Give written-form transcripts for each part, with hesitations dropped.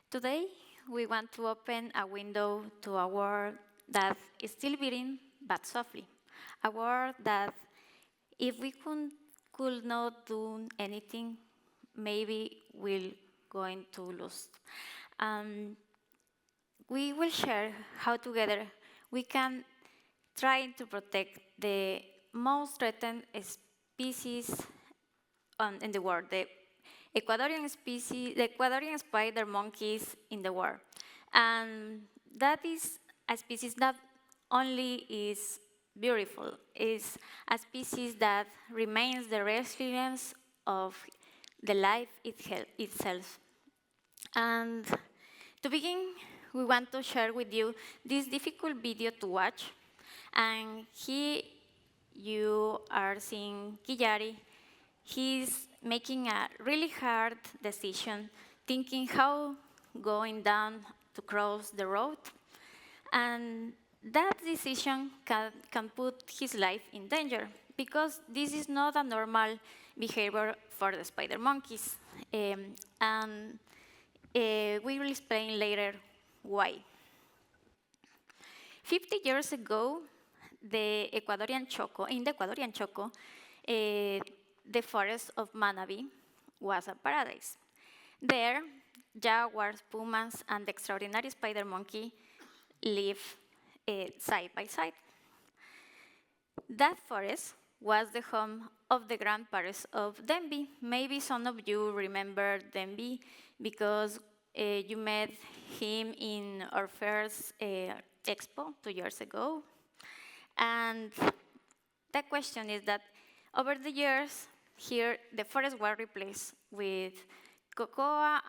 Today, we want to open a window to a world that is still beating, but softly. A world that, if we could not do anything, maybe we're going to lose. Um, we will share how together we can try to protect the most threatened species in the world, the Ecuadorian spider monkeys in the world. And that is a species that only is beautiful, is a species that remains the resilience of the life itself. And to begin, we want to share with you this difficult video to watch. And here you are seeing Kiyari. He's making a really hard decision, thinking how going down to cross the road. And that decision can put his life in danger, because this is not a normal behavior for the spider monkeys. And we will explain later why. 50 years ago, in the Ecuadorian Choco, the forest of Manabi was a paradise. There, jaguars, pumas, and the extraordinary spider monkey live side by side. That forest was the home of the grandparents of Denby. Maybe some of you remember Denby because you met him in our first expo 2 years ago. And the question is that over the years, here the forest was replaced with cocoa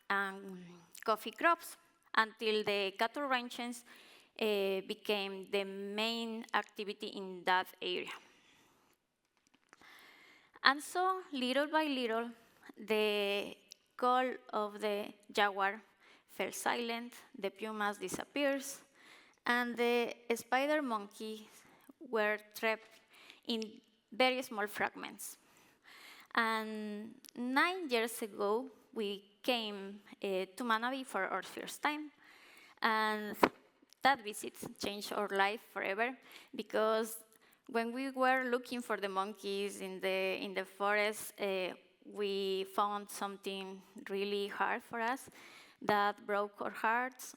and coffee crops until the cattle ranches became the main activity in that area. And so, little by little, the call of the jaguar fell silent, the pumas disappeared, and the spider monkeys were trapped in very small fragments. And 9 years ago, we came to Manabi for our first time, and that visit changed our life forever, because when we were looking for the monkeys in the forest, we found something really hard for us that broke our hearts.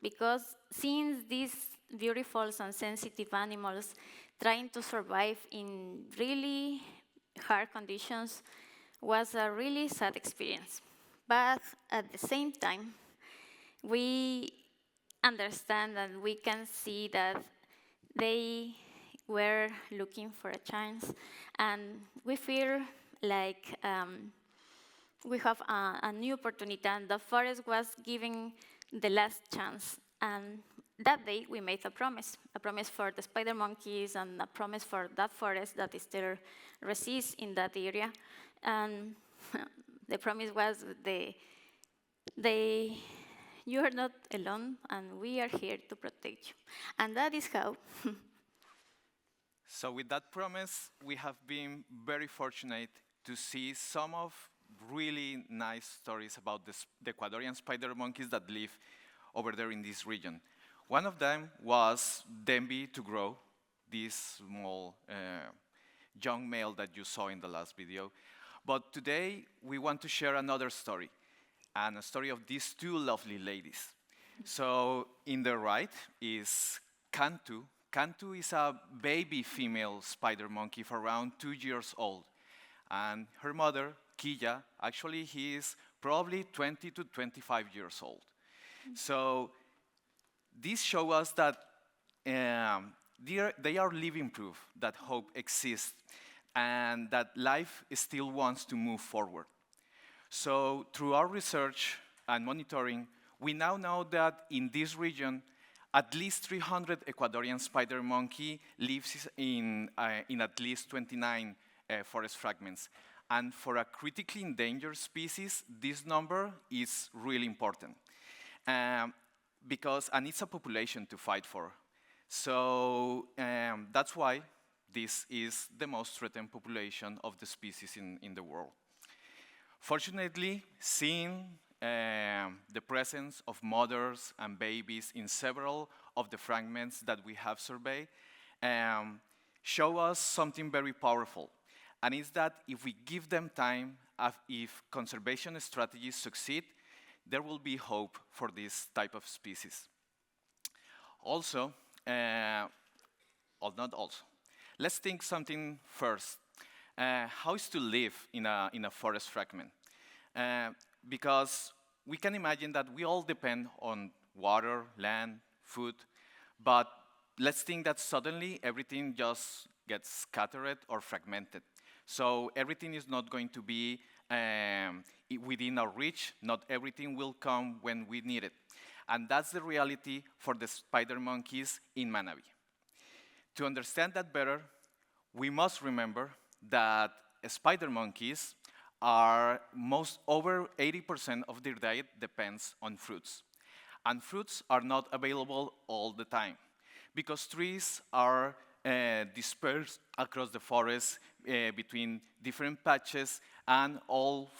Because seeing these beautiful and sensitive animals trying to survive in really hard conditions was a really sad experience. But at the same time, we understand and we can see that they were looking for a chance, and we feel like we have a new opportunity, and the forest was giving the last chance. And that day we made a promise for the spider monkeys and a promise for that forest that still resists in that area. And the promise was you are not alone, and we are here to protect you. And that is how. So with that promise, we have been very fortunate to see some of really nice stories about the Ecuadorian spider monkeys that live over there in this region. One of them was Denby to grow, this small young male that you saw in the last video. But today, we want to share another story, and a story of these two lovely ladies. So in the right is Cantu. Cantu is a baby female spider monkey for around 2 years old. And her mother, Killa, actually he is probably 20 to 25 years old. So this shows us that they are living proof that hope exists and that life still wants to move forward. So through our research and monitoring, we now know that in this region, at least 300 Ecuadorian spider monkey lives in at least 29 forest fragments. And for a critically endangered species, this number is really important. And it's a population to fight for. So that's why this is the most threatened population of the species in the world. Fortunately, seeing the presence of mothers and babies in several of the fragments that we have surveyed show us something very powerful. And it's that if we give them time, if conservation strategies succeed, there will be hope for this type of species. Also, or not also, let's think something first. How is to live in a forest fragment? Because we can imagine that we all depend on water, land, food, but let's think that suddenly everything just gets scattered or fragmented. So everything is not going to be within our reach. Not everything will come when we need it. And that's the reality for the spider monkeys in Manabí. To understand that better, we must remember that spider monkeys are over 80% of their diet depends on fruits. And fruits are not available all the time because trees are dispersed across the forest between different patches, and all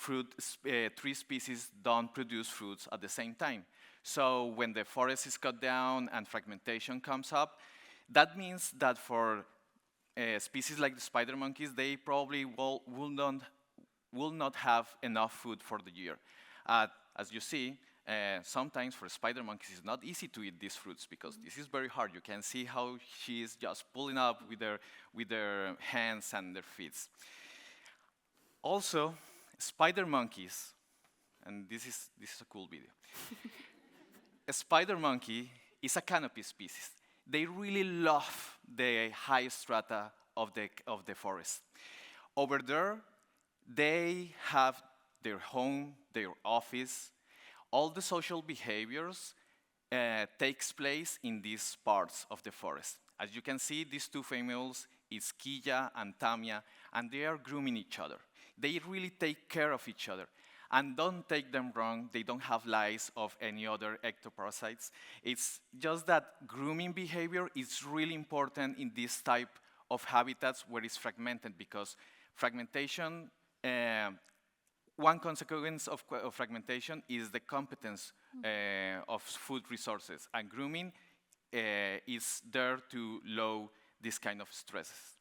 tree species don't produce fruits at the same time. So when the forest is cut down and fragmentation comes up, that means that for species like the spider monkeys, they probably will not have enough food for the year. As you see, sometimes for spider monkeys, it's not easy to eat these fruits because this is very hard. You can see how she is just pulling up with their hands and their feet. Also, spider monkeys, and this is a cool video. A spider monkey is a canopy species. They really love the high strata of the forest. Over there, they have their home, their office. All the social behaviors takes place in these parts of the forest. As you can see, these two females is Killa and Tamia, and they are grooming each other. They really take care of each other. And don't take them wrong, they don't have lice of any other ectoparasites. It's just that grooming behavior is really important in this type of habitats where it's fragmented, because fragmentation, one consequence of fragmentation is the competence of food resources, and grooming is there to lower this kind of stresses.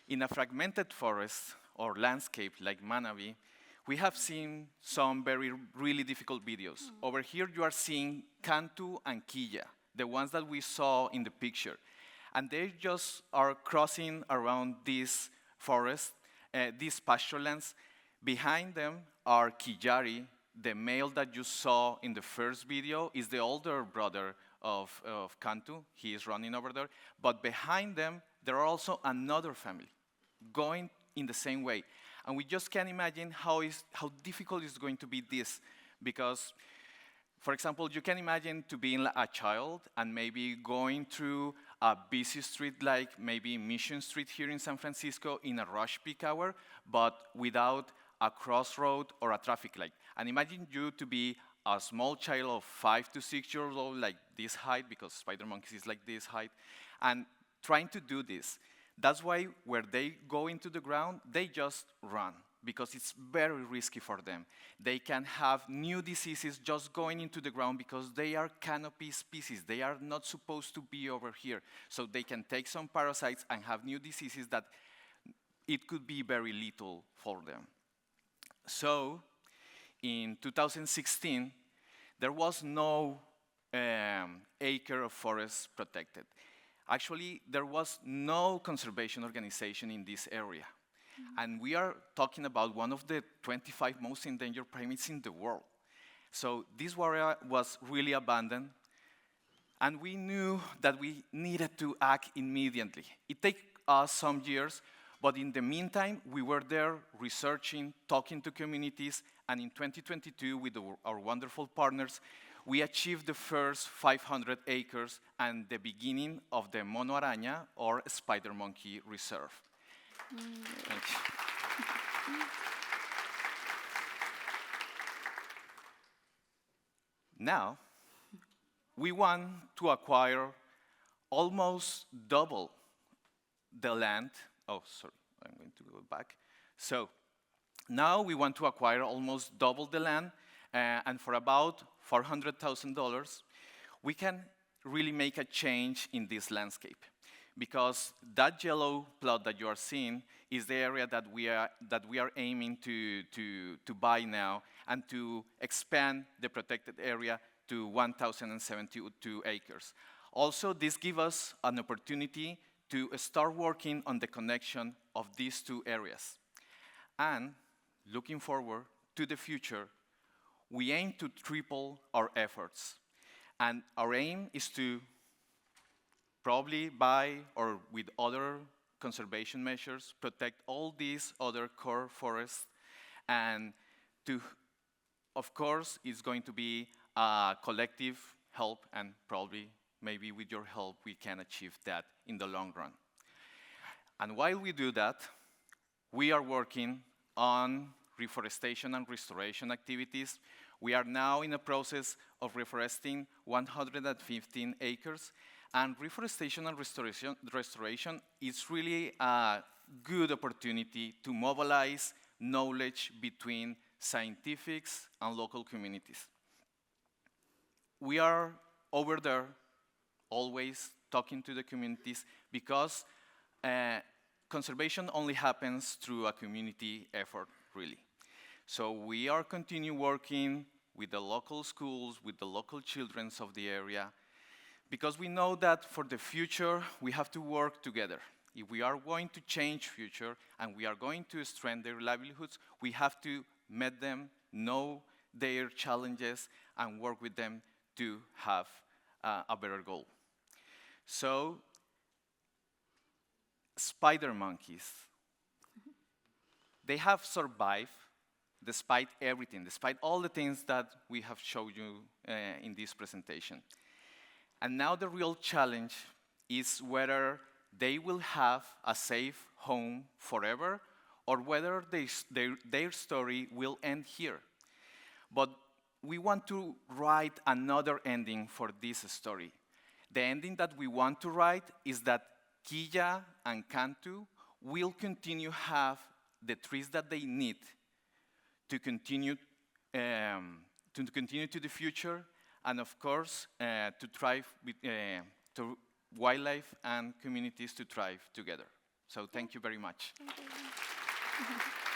In a fragmented forest or landscape like Manabí, we have seen some really difficult videos. Over here you are seeing Cantu and Killa, the ones that we saw in the picture. And they just are crossing around this forest, these pasture lands. Behind them are Killari, the male that you saw in the first video is the older brother of Cantu. He is running over there. But behind them, there are also another family going in the same way. And we just can't imagine how difficult it's going to be this, because, for example, you can imagine to being a child and maybe going through a busy street like maybe Mission Street here in San Francisco in a rush peak hour, but without a crossroad or a traffic light. And imagine you to be a small child of 5 to 6 years old, like this height, because spider monkeys is like this height, and trying to do this. That's why where they go into the ground, they just run, because it's very risky for them. They can have new diseases just going into the ground because they are canopy species. They are not supposed to be over here. So they can take some parasites and have new diseases that it could be very lethal for them. So in 2016, there was no acre of forest protected. Actually, there was no conservation organization in this area. And we are talking about one of the 25 most endangered primates in the world. So this area was really abandoned, and we knew that we needed to act immediately. It took us some years, but in the meantime, we were there researching, talking to communities, and in 2022, with our wonderful partners, we achieved the first 500 acres and the beginning of the Mono Araña, or Spider Monkey Reserve. Thank you. Now, we want to acquire almost double the land. Oh, sorry, I'm going to go back. So now we want to acquire almost double the land and for about $400,000, we can really make a change in this landscape. Because that yellow plot that you are seeing is the area that we are aiming to buy now and to expand the protected area to 1,072 acres. Also, this gives us an opportunity to start working on the connection of these two areas. And looking forward to the future, we aim to triple our efforts. And our aim is to probably by or with other conservation measures, protect all these other core forests. And of course, it's going to be a collective help, and probably maybe with your help, we can achieve that in the long run. And while we do that, we are working on reforestation and restoration activities. We are now in a process of reforesting 115 acres, and reforestation and restoration is really a good opportunity to mobilize knowledge between scientifics and local communities. We are over there always talking to the communities because conservation only happens through a community effort, really. So we are continue working with the local schools, with the local children of the area, because we know that for the future, we have to work together. If we are going to change future and we are going to strengthen their livelihoods, we have to meet them, know their challenges, and work with them to have a better goal. So, spider monkeys, they have survived despite everything, despite all the things that we have showed you in this presentation. And now the real challenge is whether they will have a safe home forever or whether their story will end here. But we want to write another ending for this story. The ending that we want to write is that Quilla and Cantu will continue have the trees that they need to continue to the future, and of course, to thrive with to wildlife and communities to thrive together. So thank you very much. Thank you.